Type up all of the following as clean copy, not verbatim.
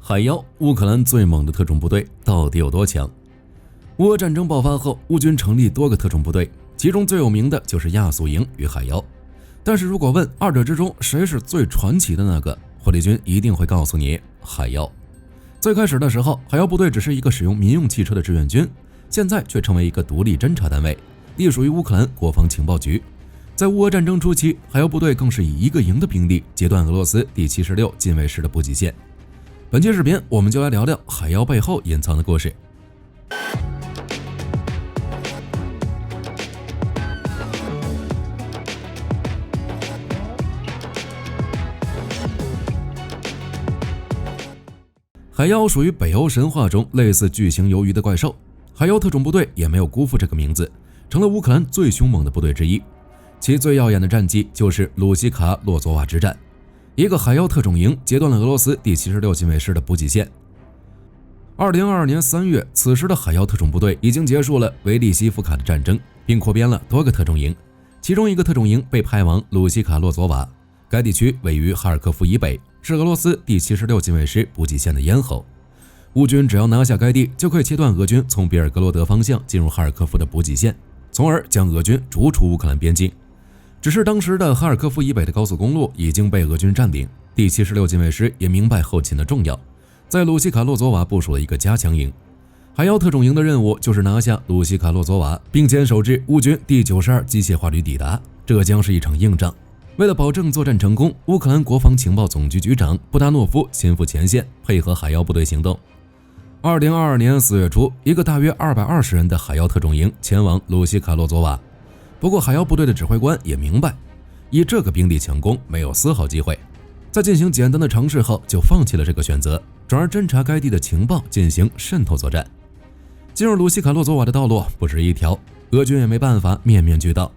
海妖，乌克兰最猛的特种部队到底有多强？乌俄战争爆发后，乌军成立多个特种部队，其中最有名的就是亚速营与海妖。但是如果问二者之中谁是最传奇的那个，火力军一定会告诉你海妖。最开始的时候，海妖部队只是一个使用民用汽车的志愿军，现在却成为一个独立侦察单位，隶属于乌克兰国防情报局。在乌俄战争初期，海妖部队更是以一个营的兵力截断俄罗斯第76近卫师的补给线。本期视频我们就来聊聊海妖背后隐藏的故事。海妖属于北欧神话中类似巨型鱿鱼的怪兽，海妖特种部队也没有辜负这个名字，成了乌克兰最凶猛的部队之一。其最耀眼的战绩就是鲁西卡洛佐瓦之战，一个海妖特种营截断了俄罗斯第76近卫师的补给线。2022年3月，此时的海妖特种部队已经结束了维利西夫卡的战争，并扩编了多个特种营，其中一个特种营被派往鲁西卡洛佐瓦，该地区位于哈尔科夫以北，是俄罗斯第76近卫师补给线的咽喉。乌军只要拿下该地，就可以切断俄军从比尔格罗德方向进入哈尔科夫的补给线，从而将俄军逐出乌克兰边境。只是当时的哈尔科夫以北的高速公路已经被俄军占领，第76近卫师也明白后勤的重要，在鲁西卡洛佐瓦部署了一个加强营。海妖特种营的任务就是拿下鲁西卡洛佐瓦，并坚守至乌军第92机械化旅抵达，这将是一场硬仗。为了保证作战成功，乌克兰国防情报总局局长布达诺夫亲赴前线，配合海妖部队行动。2022年4月初，一个大约220人的海妖特种营前往鲁西卡洛佐瓦。不过海妖部队的指挥官也明白，以这个兵力强攻没有丝毫机会，在进行简单的尝试后就放弃了这个选择，转而侦察该地的情报进行渗透作战。进入鲁西卡洛佐瓦的道路不止一条，俄军也没办法面面俱到，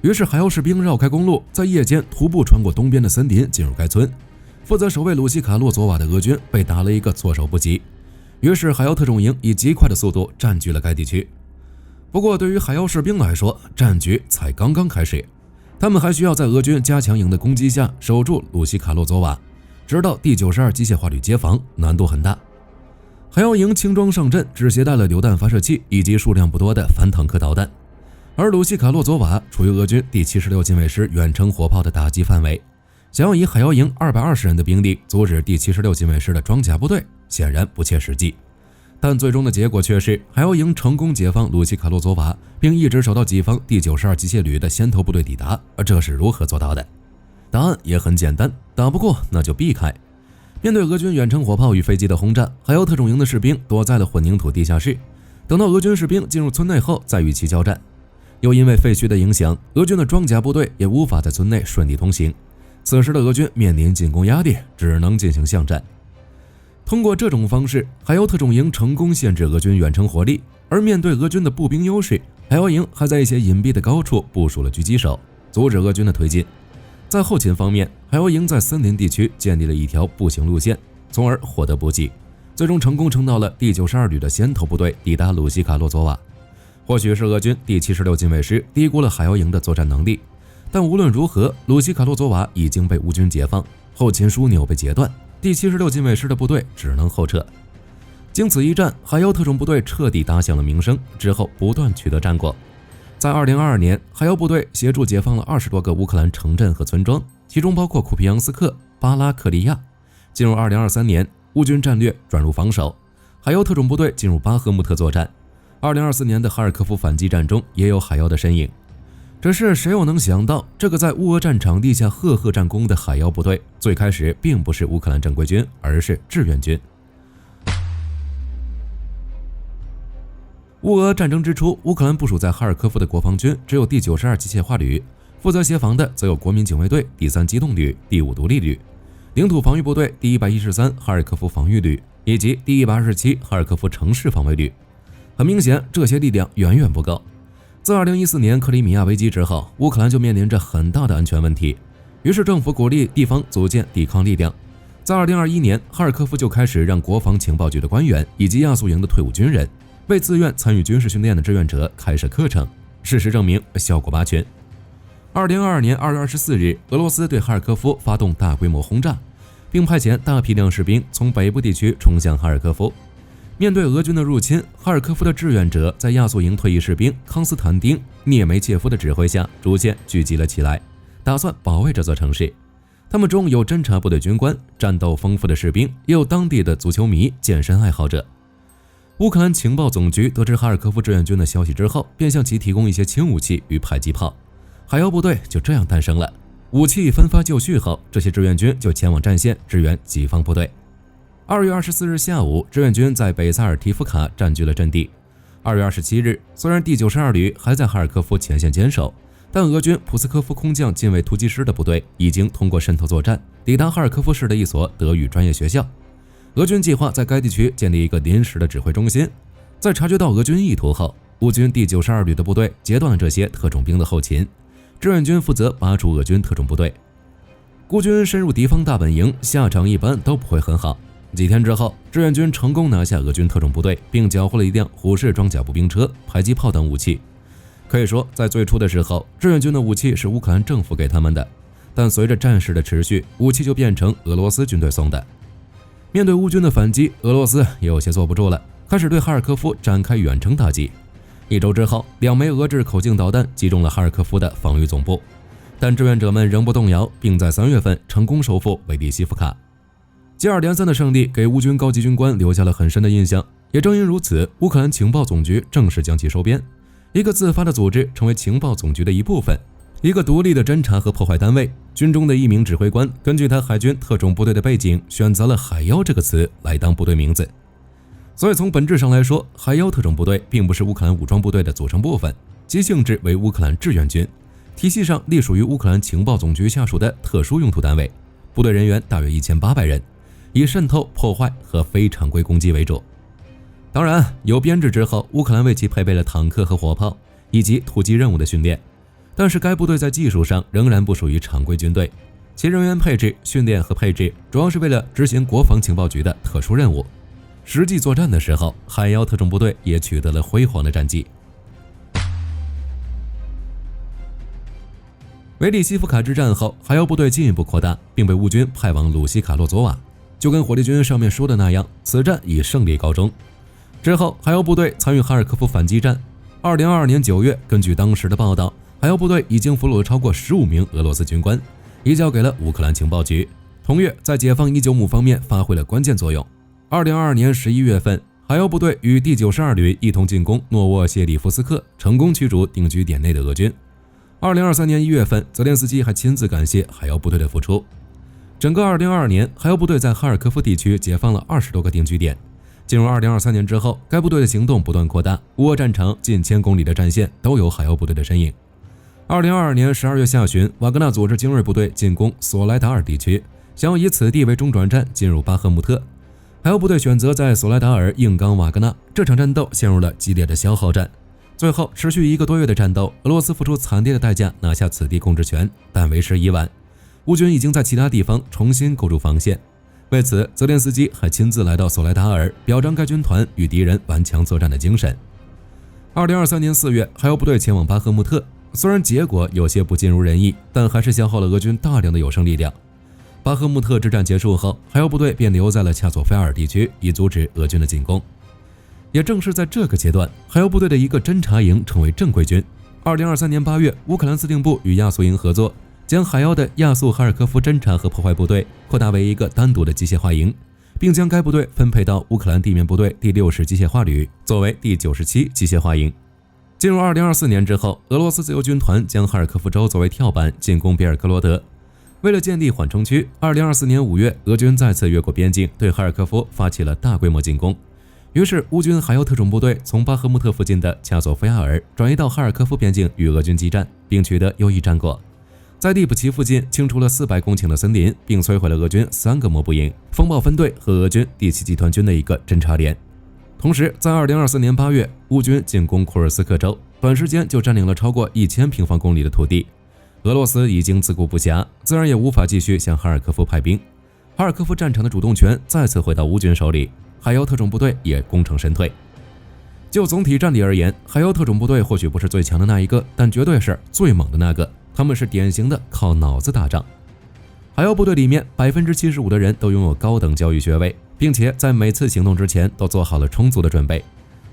于是海妖士兵绕开公路，在夜间徒步穿过东边的森林进入该村。负责守卫鲁西卡洛佐瓦的俄军被打了一个措手不及，于是海妖特种营以极快的速度占据了该地区。不过对于海妖士兵来说，战局才刚刚开始，他们还需要在俄军加强营的攻击下守住鲁西卡洛佐瓦，直到第92机械化旅接防，难度很大。海妖营轻装上阵，只携带了榴弹发射器以及数量不多的反坦克导弹，而鲁西卡洛佐瓦处于俄军第76近卫师远程火炮的打击范围，想要以海妖营220人的兵力阻止第76近卫师的装甲部队，显然不切实际。但最终的结果却是海妖营成功解放鲁西卡洛佐瓦，并一直守到己方第92机械旅的先头部队抵达。而这是如何做到的？答案也很简单，打不过那就避开。面对俄军远程火炮与飞机的轰炸，海妖特种营的士兵躲在了混凝土地下室，等到俄军士兵进入村内后再与其交战。又因为废墟的影响，俄军的装甲部队也无法在村内顺利通行，此时的俄军面临进攻压力，只能进行巷战。通过这种方式，海妖特种营成功限制俄军远程火力，而面对俄军的步兵优势，海妖营还在一些隐蔽的高处部署了狙击手，阻止俄军的推进。在后勤方面，海妖营在森林地区建立了一条步行路线，从而获得补给，最终成功撑到了第92旅的先头部队抵达鲁西卡洛佐瓦。或许是俄军第76近卫师低估了海妖营的作战能力，但无论如何，鲁西卡洛佐瓦已经被乌军解放，后勤枢纽被截断，第76近卫师的部队只能后撤。经此一战，海妖特种部队彻底打响了名声，之后不断取得战果。在2022年，海妖部队协助解放了20多个乌克兰城镇和村庄，其中包括库皮扬斯克、巴拉克利亚。进入2023年，乌军战略转入防守，海妖特种部队进入巴赫穆特作战。2024年的哈尔科夫反击战中也有海妖的身影。只是谁又能想到，这个在乌俄战场立下赫赫战功的海妖部队，最开始并不是乌克兰正规军，而是志愿军。乌俄战争之初，乌克兰部署在哈尔科夫的国防军只有第92机械化旅，负责协防的则有国民警卫队第3机动旅、第5独立旅、领土防御部队第113哈尔科夫防御旅以及第127哈尔科夫城市防卫旅。很明显，这些力量远远不够。自2014年克里米亚危机之后，乌克兰就面临着很大的安全问题，于是政府鼓励地方组建抵抗力量。在2021年，哈尔科夫就开始让国防情报局的官员以及亚速营的退伍军人为自愿参与军事训练的志愿者开设课程，事实证明效果拔群。2022年2月24日，俄罗斯对哈尔科夫发动大规模轰炸，并派遣大批量士兵从北部地区冲向哈尔科夫。面对俄军的入侵，哈尔科夫的志愿者在亚速营退役士兵康斯坦丁·涅梅切夫的指挥下逐渐聚集了起来，打算保卫这座城市。他们中有侦察部队军官、战斗丰富的士兵，也有当地的足球迷、健身爱好者。乌克兰情报总局得知哈尔科夫志愿军的消息之后，便向其提供一些轻武器与迫击炮。海妖部队就这样诞生了。武器分发就绪后，这些志愿军就前往战线支援己方部队。2月24日下午，志愿军在北萨尔提夫卡占据了阵地。2月27日，虽然第92旅还在哈尔科夫前线坚守，但俄军普斯科夫空降近卫突击师的部队已经通过渗透作战，抵达哈尔科夫市的一所德语专业学校。俄军计划在该地区建立一个临时的指挥中心。在察觉到俄军意图后，乌军第92旅的部队截断了这些特种兵的后勤，志愿军负责拔除俄军特种部队。孤军深入敌方大本营，下场一般都不会很好。几天之后，志愿军成功拿下俄军特种部队，并缴获了一辆虎式装甲步兵车、迫击炮等武器。可以说，在最初的时候，志愿军的武器是乌克兰政府给他们的，但随着战事的持续，武器就变成俄罗斯军队送的。面对乌军的反击，俄罗斯也有些坐不住了，开始对哈尔科夫展开远程打击。1周之后，2枚俄制口径导弹击中了哈尔科夫的防御总部，但志愿者们仍不动摇，并在3月份成功收复韦蒂西夫卡。接二连三的胜利给乌军高级军官留下了很深的印象，也正因如此，乌克兰情报总局正式将其收编，一个自发的组织成为情报总局的一部分，一个独立的侦察和破坏单位。军中的一名指挥官根据他海军特种部队的背景，选择了海妖这个词来当部队名字。所以从本质上来说，海妖特种部队并不是乌克兰武装部队的组成部分，其性质为乌克兰志愿军，体系上隶属于乌克兰情报总局下属的特殊用途单位，部队人员大约1800人，以渗透、破坏和非常规攻击为主。当然，有编制之后，乌克兰为其配备了坦克和火炮，以及突击任务的训练。但是该部队在技术上仍然不属于常规军队，其人员配置、训练和配置主要是为了执行国防情报局的特殊任务。实际作战的时候，海妖特种部队也取得了辉煌的战绩。维利西夫卡之战后，海妖部队进一步扩大，并被乌军派往鲁西卡洛佐瓦。就跟火力军上面说的那样，此战以胜利告终。之后，海妖部队参与哈尔科夫反击战。2022年9月，根据当时的报道，海妖部队已经俘虏了超过15名俄罗斯军官，移交给了乌克兰情报局。同月，在解放伊久姆方面发挥了关键作用。2022年11月份，海妖部队与第92旅一同进攻诺沃谢里夫斯克，成功驱逐定居点内的俄军。2023年1月份，泽连斯基还亲自感谢海妖部队的付出。整个2022年，海妖部队在哈尔科夫地区解放了20多个定居点。进入2023年之后，该部队的行动不断扩大，乌俄战场近1000公里的战线都有海妖部队的身影。2022年12月下旬，瓦格纳组织精锐部队进攻索莱达尔地区，想要以此地为中转站进入巴赫穆特。海妖部队选择在索莱达尔硬刚瓦格纳，这场战斗陷入了激烈的消耗战。最后持续1个多月的战斗，俄罗斯付出惨烈的代价拿下此地控制权，但为时已晚。乌军已经在其他地方重新构筑防线。为此，泽连斯基还亲自来到索莱达尔，表彰该军团与敌人顽强作战的精神。2023年4月，海妖部队前往巴赫穆特，虽然结果有些不尽如人意，但还是消耗了俄军大量的有生力量。巴赫穆特之战结束后，海妖部队便留在了恰索菲亚尔地区，以阻止俄军的进攻。也正是在这个阶段，海妖部队的一个侦察营成为正规军。2023年8月，乌克兰司令部与亚速营合作，将海妖的亚速哈尔科夫侦察和破坏部队扩大为一个单独的机械化营，并将该部队分配到乌克兰地面部队第60机械化旅，作为第97机械化营。进入2024年之后，俄罗斯自由军团将哈尔科夫州作为跳板进攻别尔哥罗德。为了建立缓冲区，2024年5月，俄军再次越过边境，对哈尔科夫发起了大规模进攻。于是，乌军海妖特种部队从巴赫穆特附近的恰索菲亚尔转移到哈尔科夫边境与俄军激战，并取得优异战果。在利普奇附近清除了400公顷的森林，并摧毁了俄军3个摩步营、风暴分队和俄军第7集团军的一个侦察连。同时，在2024年8月，乌军进攻库尔斯克州，短时间就占领了超过1000平方公里的土地。俄罗斯已经自顾不暇，自然也无法继续向哈尔科夫派兵。哈尔科夫战场的主动权再次回到乌军手里，海妖特种部队也功成身退。就总体战力而言，海妖特种部队或许不是最强的那一个，但绝对是最猛的那个。他们是典型的靠脑子打仗。海妖部队里面75%的人都拥有高等教育学位，并且在每次行动之前都做好了充足的准备。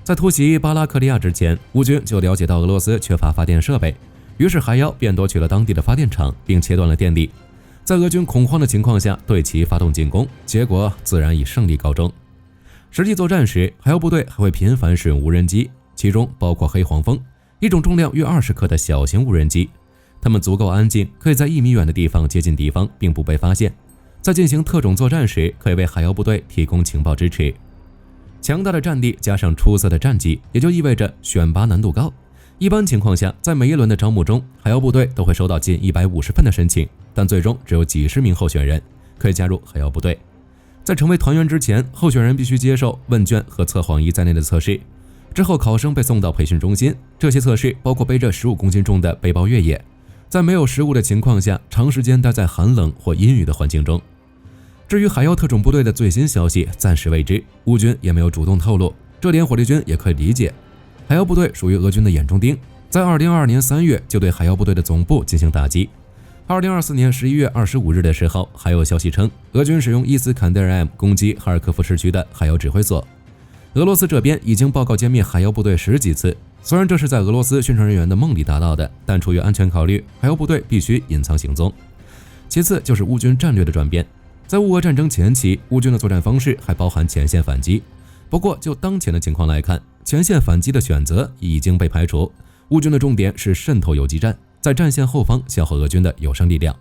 在突袭巴拉克利亚之前，乌军就了解到俄罗斯缺乏发电设备，于是海妖便夺取了当地的发电厂，并切断了电力。在俄军恐慌的情况下对其发动进攻，结果自然以胜利告终。实际作战时，海妖部队还会频繁使用无人机，其中包括黑黄蜂，一种重量约20克的小型无人机。它们足够安静，可以在1米远的地方接近敌方并不被发现。在进行特种作战时，可以为海妖部队提供情报支持。强大的战力加上出色的战绩，也就意味着选拔难度高。一般情况下，在每一轮的招募中，海妖部队都会收到近150份的申请，但最终只有几十名候选人可以加入海妖部队。在成为团员之前，候选人必须接受问卷和测谎仪在内的测试。之后，考生被送到培训中心，这些测试包括背着15公斤重的背包越野，在没有食物的情况下，长时间待在寒冷或阴雨的环境中。至于海妖特种部队的最新消息，暂时未知，乌军也没有主动透露，这点火力军也可以理解。海妖部队属于俄军的眼中钉，在2022年3月就对海妖部队的总部进行打击。2024年11月25日的时候，还有消息称，俄军使用伊斯坎德尔 M 攻击哈尔科夫市区的海妖指挥所。俄罗斯这边已经报告歼灭海妖部队10几次，虽然这是在俄罗斯宣传人员的梦里达到的，但出于安全考虑，海妖部队必须隐藏行踪。其次就是乌军战略的转变。在乌俄战争前期，乌军的作战方式还包含前线反击。不过就当前的情况来看，前线反击的选择已经被排除，乌军的重点是渗透游击战，在战线后方消耗俄军的有生力量。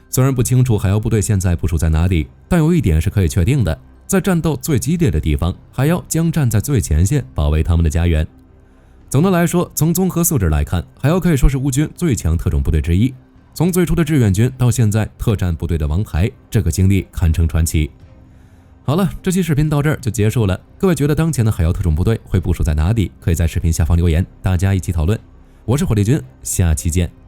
虽然不清楚海妖部队现在部署在哪里，但有一点是可以确定的，在战斗最激烈的地方，海妖将站在最前线保卫他们的家园。总的来说，从综合素质来看，海妖可以说是乌军最强特种部队之一。从最初的志愿军到现在特战部队的王牌，这个经历堪称传奇。好了，这期视频到这儿就结束了。各位觉得当前的海妖特种部队会部署在哪里？可以在视频下方留言，大家一起讨论。我是火力军，下期见。